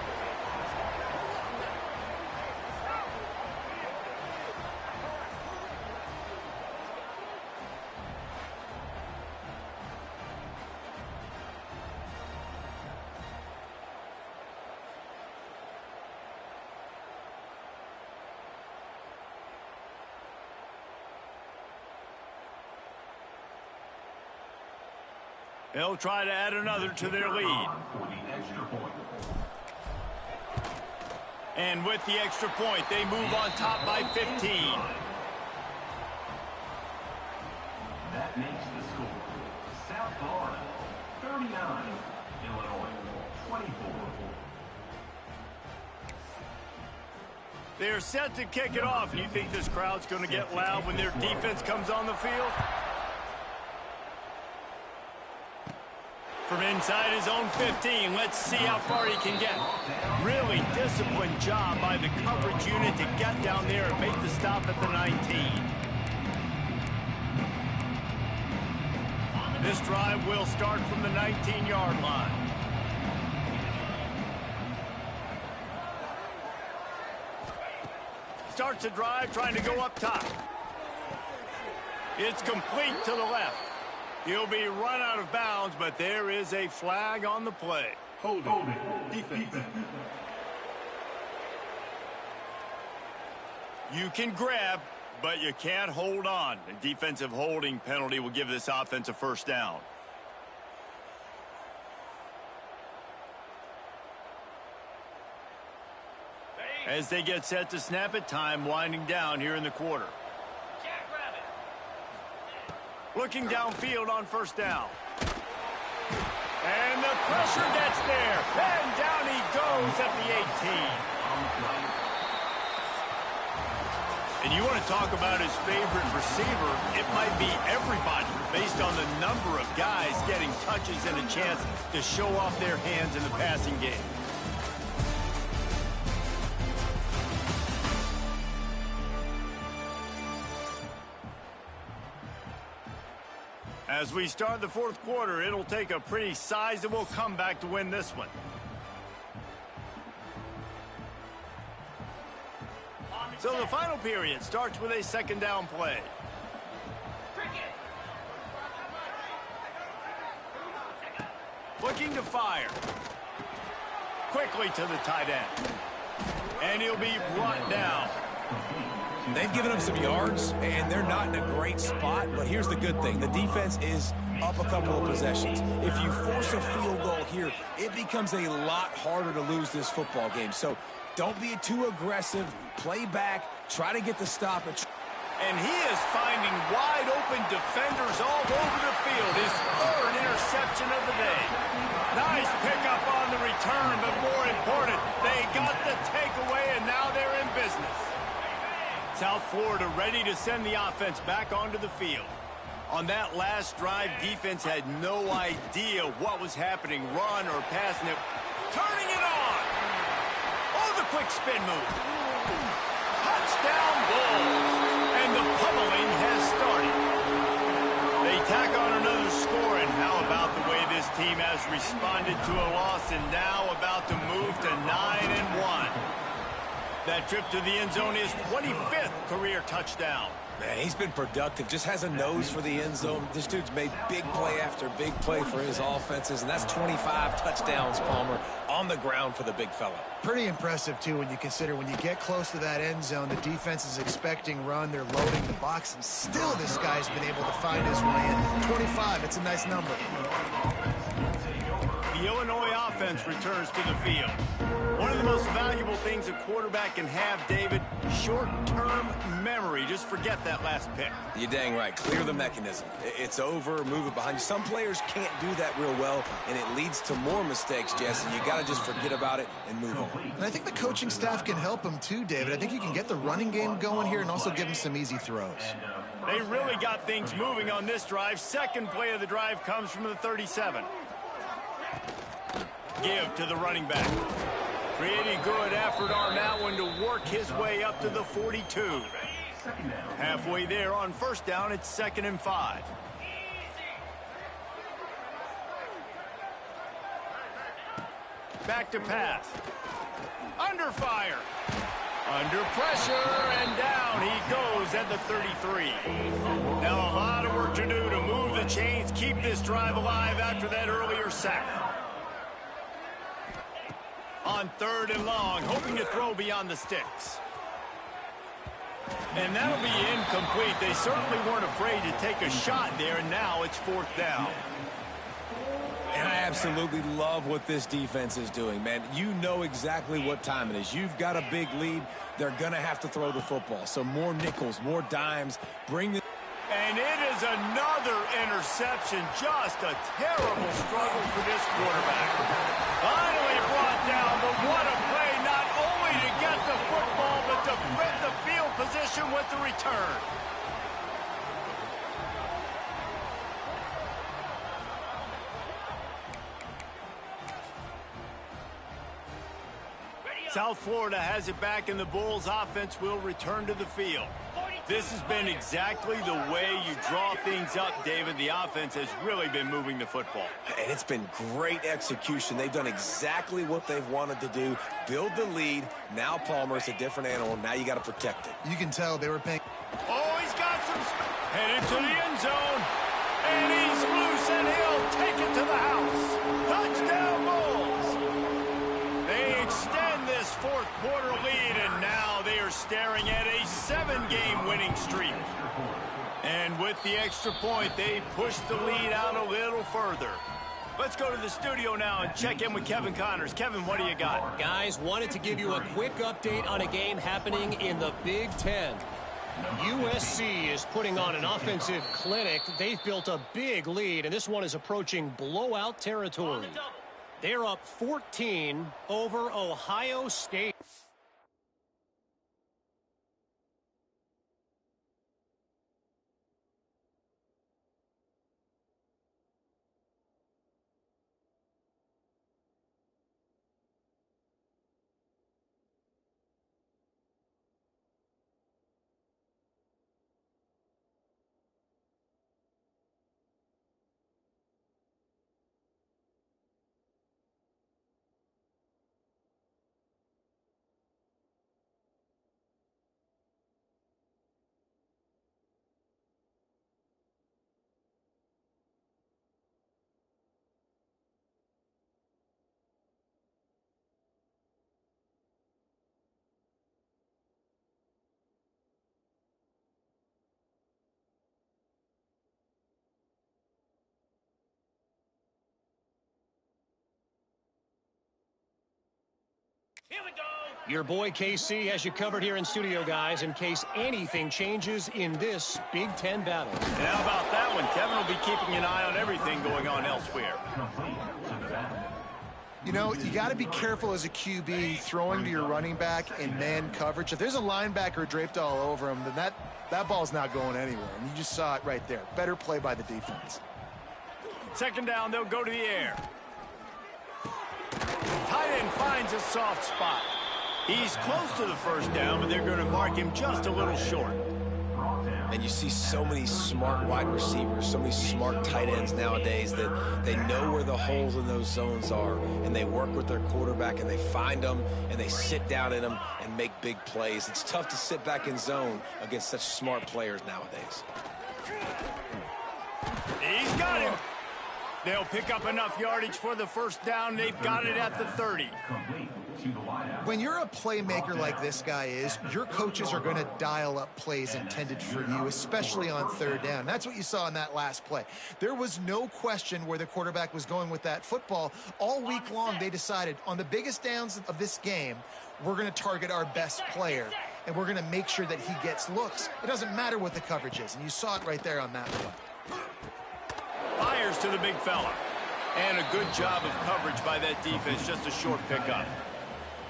They'll try to add another to their lead. For the extra point. And with the extra point, they move on top by 15. That makes the score South Florida 39, Illinois 24. They're set to kick it off. You think this crowd's going to get loud when their defense comes on the field? From inside his own 15, let's see how far he can get. Really disciplined job by the coverage unit to get down there and make the stop at the 19. This drive will start from the 19-yard line. Starts the drive trying to go up top. It's complete to the left. He'll be run out of bounds, but there is a flag on the play. Hold it. Defense. You can grab, but you can't hold on. A defensive holding penalty will give this offense a first down. As they get set to snap it, time winding down here in the quarter. Looking downfield on first down. And the pressure gets there. And down he goes at the 18. And you want to talk about his favorite receiver, it might be everybody based on the number of guys getting touches and a chance to show off their hands in the passing game. As we start the fourth quarter, it'll take a pretty sizable comeback to win this one. So the final period starts with a second down play. Looking to fire. Quickly to the tight end. And he'll be brought down. They've given him some yards, and they're not in a great spot, but here's the good thing. The defense is up a couple of possessions. If you force a field goal here, it becomes a lot harder to lose this football game. So don't be too aggressive. Play back. Try to get the stop. And he is finding wide-open defenders all over the field. His third interception of the day. Nice pickup on the return, but more important, they got the takeaway, and now they're in business. South Florida ready to send the offense back onto the field. On that last drive, defense had no idea what was happening, run or passing it. Turning it on. Oh, the quick spin move. Touchdown Bulls. And the pummeling has started. They tack on another score, and how about the way this team has responded to a loss and now about to move to 9-1. That trip to the end zone is 25th career touchdown. Man, he's been productive, just has a nose for the end zone. This dude's made big play after big play for his offenses, and that's 25 touchdowns, Palmer, on the ground for the big fella. Pretty impressive, too, when you consider when you get close to that end zone, the defense is expecting run, they're loading the box, and still this guy's been able to find his way in. 25, it's a nice number. The Illinois offense returns to the field. One of the most valuable things a quarterback can have, David, short-term memory. Just forget that last pick. You're dang right. Clear the mechanism. It's over, move it behind you. Some players can't do that real well, and it leads to more mistakes, Jesse. You got to just forget about it and move on. And I think the coaching staff can help him too, David. I think you can get the running game going here and also give him some easy throws. They really got things moving on this drive. Second play of the drive comes from the 37. Give to the running back. Pretty good effort on that one to work his way up to the 42. Halfway there on first down, it's 2nd and 5. Back to pass. Under fire. Under pressure, and down he goes at the 33. Now a lot of work to do to move the chains, keep this drive alive after that earlier sack. On 3rd and long, hoping to throw beyond the sticks. And that'll be incomplete. They certainly weren't afraid to take a shot there, and now it's 4th down. absolutely love what this defense is doing, man. You know exactly what time it is. You've got a big lead. They're going to have to throw the football. So more nickels, more dimes. Bring the... And it is another interception. Just a terrible struggle for this quarterback. Finally brought down, but what a play, not only to get the football, but to flip the field position with the return. South Florida has it back, and the Bulls offense will return to the field. This has been exactly the way you draw things up, David. The offense has really been moving the football. And it's been great execution. They've done exactly what they've wanted to do. Build the lead. Now Palmer's a different animal. Now you got to protect it. You can tell they were paying. Oh, he's got some headed to the end zone. And he's loose, and he'll take it to the house. Touchdown, Bulls. They extend this fourth quarter lead, and now they are staring at a 7-game winning streak. And with the extra point, they push the lead out a little further. Let's go to the studio now and check in with Kevin Connors. Kevin, what do you got? Guys, wanted to give you a quick update on a game happening in the Big Ten. USC is putting on an offensive clinic. They've built a big lead, and this one is approaching blowout territory. They're up 14 over Ohio State. Here we go. Your boy KC has you covered here in studio, guys, in case anything changes in this Big Ten battle. And how about that one? Kevin will be keeping an eye on everything going on elsewhere. You know, you got to be careful as a QB throwing to your running back in man coverage. If there's a linebacker draped all over him, then that ball's not going anywhere. And you just saw it right there. Better play by the defense. Second down, they'll go to the air. Tight end finds a soft spot. He's close to the first down, but they're going to mark him just a little short. And you see so many smart wide receivers, so many smart tight ends nowadays that they know where the holes in those zones are, and they work with their quarterback, and they find them, and they sit down in them and make big plays. It's tough to sit back in zone against such smart players nowadays. He's got him. They'll pick up enough yardage for the first down. They've got it at the 30. When you're a playmaker like this guy is, your coaches are going to dial up plays intended for you, especially on third down. That's what you saw in that last play. There was no question where the quarterback was going with that football. All week long, they decided on the biggest downs of this game, we're going to target our best player, and we're going to make sure that he gets looks. It doesn't matter what the coverage is, and you saw it right there on that play. Fires to the big fella. And a good job of coverage by that defense, just a short pickup.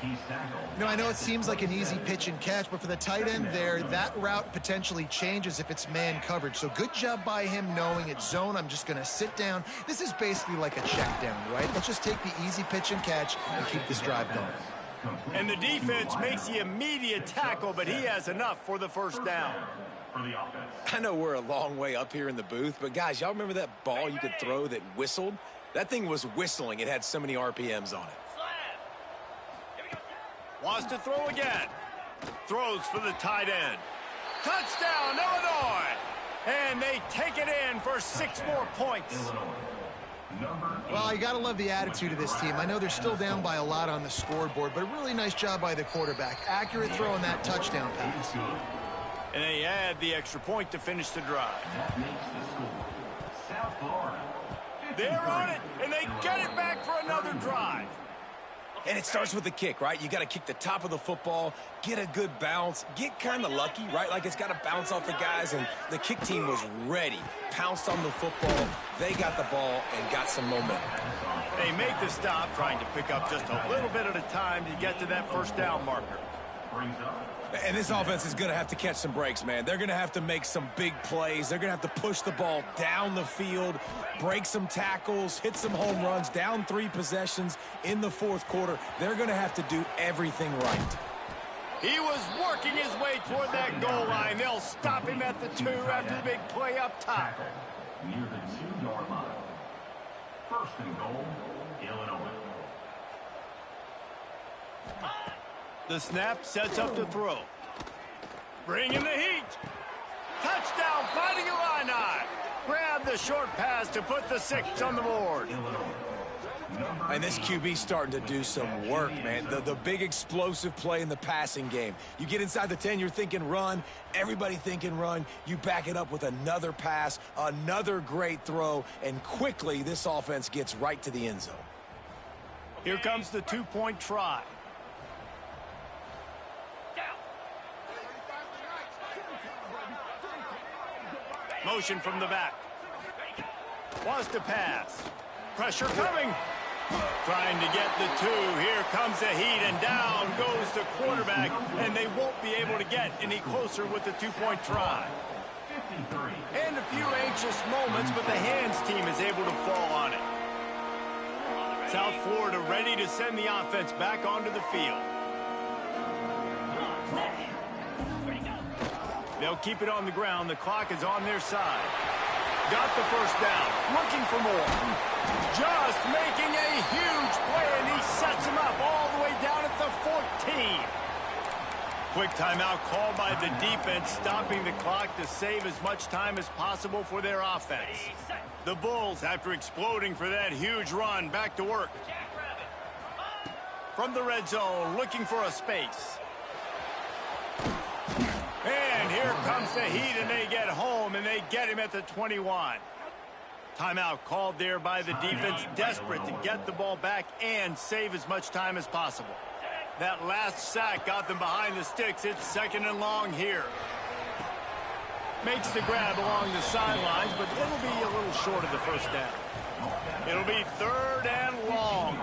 You know, I know it seems like an easy pitch and catch, but for the tight end there, that route potentially changes if it's man coverage. So good job by him knowing it's zone. I'm just going to sit down. This is basically like a check down, right? Let's just take the easy pitch and catch and keep this drive going. And the defense makes the immediate tackle, but he has enough for the first down. I know we're a long way up here in the booth, but guys, y'all remember that ball you could throw that whistled? That thing was whistling. It had so many RPMs on it. Wants to throw again. Throws for the tight end. Touchdown, Illinois! And they take it in for 6 more points. Well, you got to love the attitude of this team. I know they're still down by a lot on the scoreboard, but a really nice job by the quarterback. Accurate throw in that touchdown pass. And they add the extra point to finish the drive. That makes the score South Florida They're on it, and they get it back for another drive. And it starts with the kick, right? You got to kick the top of the football, get a good bounce, get kind of lucky, right? Like it's got to bounce off the guys, and the kick team was ready. Pounced on the football, they got the ball and got some momentum. They make the stop, trying to pick up just a little bit at a time to get to that first down marker. And this offense is going to have to catch some breaks, man. They're going to have to make some big plays. They're going to have to push the ball down the field, break some tackles, hit some home runs, down 3 possessions in the fourth quarter. They're going to have to do everything right. He was working his way toward that goal line. They'll stop him at the 2 after the big play up top. Near the 2-yard line. First and goal, Illinois. The snap sets up to throw. Bring in the heat. Touchdown, Fighting Illini. Grab the short pass to put the 6 on the board. And this QB's starting to do some work, man. The big explosive play in the passing game. You get inside the 10, you're thinking run. Everybody thinking run. You back it up with another pass, another great throw, and quickly this offense gets right to the end zone. Here comes the 2-point try. Motion from the back. Wants to pass. Pressure coming. Trying to get the 2. Here comes the heat, and down goes the quarterback, and they won't be able to get any closer with the 2-point try. And a few anxious moments, but the hands team is able to fall on it. South Florida ready to send the offense back onto the field. They'll keep it on the ground. The clock is on their side. Got the first down. Looking for more. Just making a huge play, and he sets him up all the way down at the 14. Quick timeout called by the defense, stopping the clock to save as much time as possible for their offense. The Bulls, after exploding for that huge run, back to work. From the red zone, looking for a space. And here comes the heat, and they get home, and they get him at the 21. Timeout called there by the defense, desperate to get the ball back and save as much time as possible. That last sack got them behind the sticks. It's 2nd and long here. Makes the grab along the sidelines, but it'll be a little short of the first down. It'll be 3rd and long.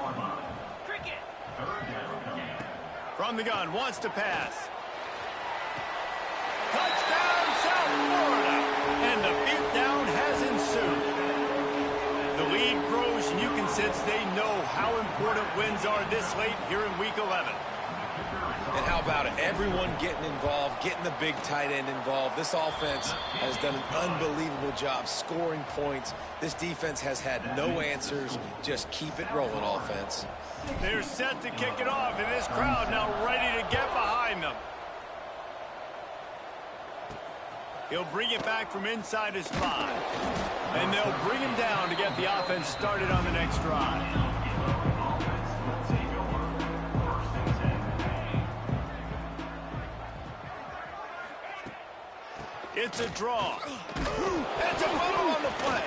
From the gun, wants to pass. Touchdown, South Florida! And the beatdown has ensued. The lead grows, and you can sense they know how important wins are this late here in Week 11. And how about it? Everyone getting involved, getting the big tight end involved. This offense has done an unbelievable job scoring points. This defense has had no answers. Just keep it rolling, offense. They're set to kick it off, and this crowd now ready to get behind them. He'll bring it back from inside his 5. And they'll bring him down to get the offense started on the next drive. It's a draw. It's a fumble on the play.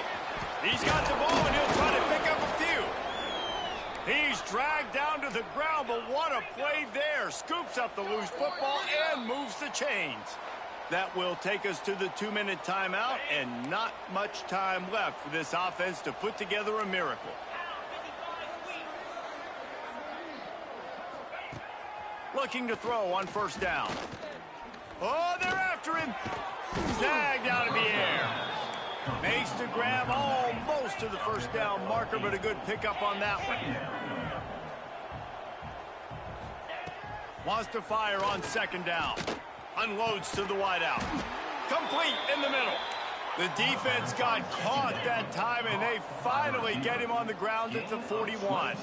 He's got the ball, and he'll try to pick up a few. He's dragged down to the ground, but what a play there. Scoops up the loose football and moves the chains. That will take us to the 2-minute timeout, and not much time left for this offense to put together a miracle. Looking to throw on first down. Oh, they're after him. Snagged out of the air. Makes the grab almost to the first down marker, but a good pickup on that one. Wants to fire on 2nd down. Unloads to the wideout. Complete in the middle. The defense got caught that time, and they finally get him on the ground at the 41.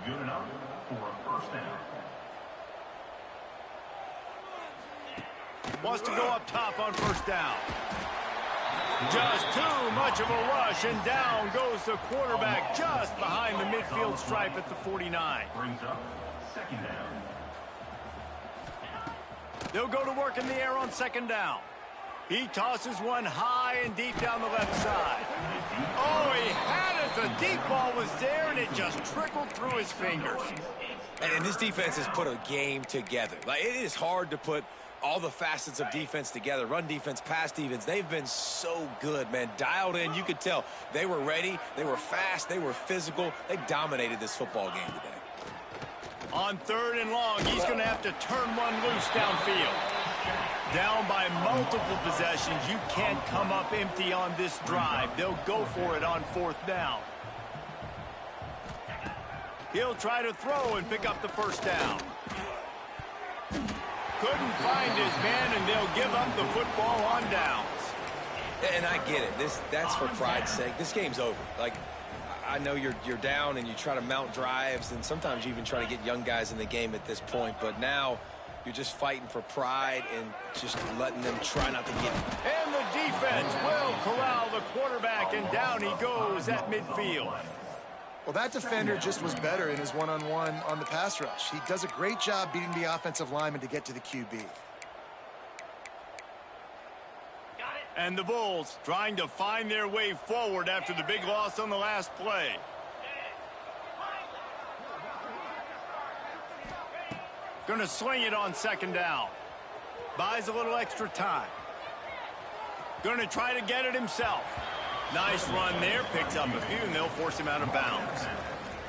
Good enough for a first down. Wants to go up top on first down. Just too much of a rush, and down goes the quarterback just behind the midfield stripe at the 49. Brings up 2nd down. They'll go to work in the air on 2nd down. He tosses one high and deep down the left side. Oh, he had it. The deep ball was there, and it just trickled through his fingers. And this defense has put a game together. Like, it is hard to put all the facets of defense together. Run defense, pass defense. They've been so good, man. Dialed in. You could tell they were ready. They were fast. They were physical. They dominated this football game today. On 3rd and long, he's going to have to turn one loose downfield. Down by multiple possessions, you can't come up empty on this drive. They'll go for it on 4th down. He'll try to throw and pick up the 1st down. Couldn't find his man, and they'll give up the football on downs. And I get it. That's for pride's sake. This game's over. Like, I know you're down and you try to mount drives, and sometimes you even try to get young guys in the game at this point, but now you're just fighting for pride and just letting them try not to get it. And the defense will corral the quarterback, and down he goes at midfield. Well, that defender just was better in his one-on-one on the pass rush. He does a great job beating the offensive lineman to get to the QB. And the Bulls trying to find their way forward after the big loss on the last play. Going to swing it on 2nd down. Buys a little extra time. Going to try to get it himself. Nice run there. Picks up a few, and they'll force him out of bounds.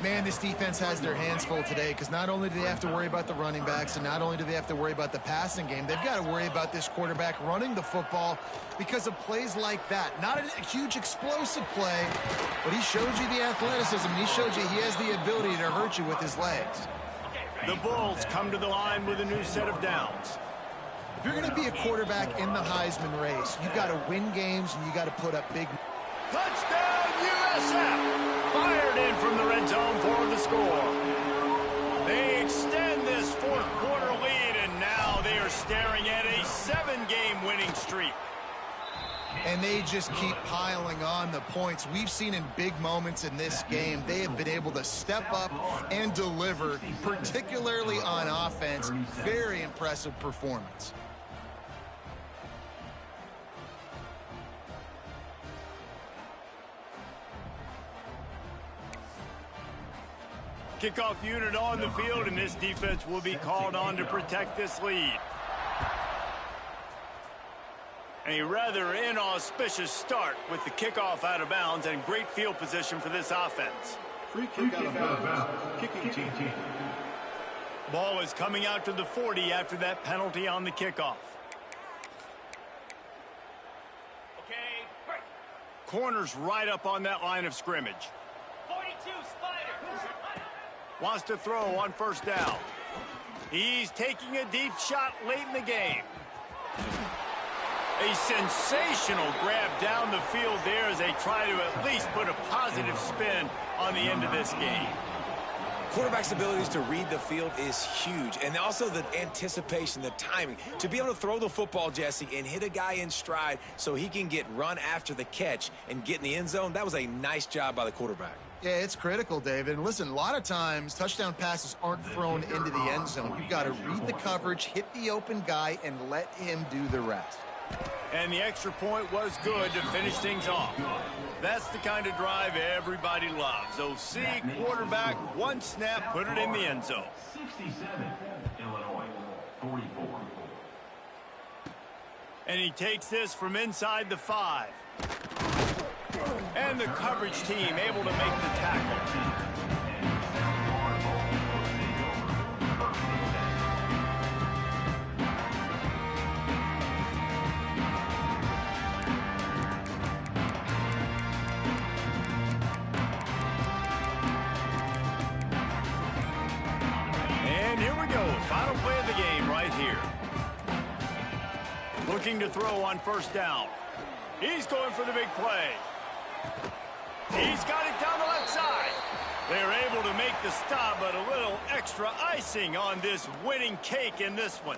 Man, this defense has their hands full today because not only do they have to worry about the running backs and not only do they have to worry about the passing game, they've got to worry about this quarterback running the football because of plays like that. Not a huge explosive play, but he showed you the athleticism. He showed you he has the ability to hurt you with his legs. The Bulls come to the line with a new set of downs. If you're going to be a quarterback in the Heisman race, you've got to win games and you got to put up big. Touchdown, USF! Fired in from the red zone for the score. They extend this 4th quarter lead, and now they are staring at a 7-game winning streak. And they just keep piling on the points. We've seen in big moments in this game, they have been able to step up and deliver, particularly on offense. Very impressive performance. Kickoff unit on the field, and this defense will be called on to protect this lead. A rather inauspicious start with the kickoff out of bounds and great field position for this offense. Free kick out of bounds. Kicking team. Ball is coming out to the 40 after that penalty on the kickoff. Okay, break. Corner's right up on that line of scrimmage. 42, Spider. Wants to throw on 1st down. He's taking a deep shot late in the game. A sensational grab down the field there as they try to at least put a positive spin on the end of this game. Quarterback's abilities to read the field is huge, and also the anticipation, the timing. To be able to throw the football, Jesse, and hit a guy in stride so he can get run after the catch and get in the end zone, that was a nice job by the quarterback. Yeah, it's critical, David. And listen, a lot of times touchdown passes aren't thrown into the end zone. You've got to read the coverage, hit the open guy, and let him do the rest. And the extra point was good to finish things off. That's the kind of drive everybody loves. OC, quarterback, one snap, put it in the end zone. 67, Illinois, 44. And he takes this from inside the 5. And the coverage team able to make the tackle. And here we go, final play of the game right here. Looking to throw on 1st down. He's going for the big play. He's got it down the left side. They're able to make the stop, but a little extra icing on this winning cake in this one.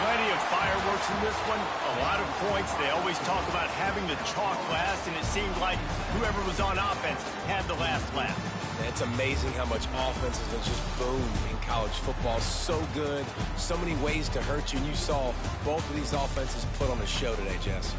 Plenty of fireworks in this one. A lot of points. They always talk about having the chalk last, and it seemed like whoever was on offense had the last laugh. It's amazing how much offenses have just boomed in college football. So good, so many ways to hurt you, and you saw both of these offenses put on a show today, Jess.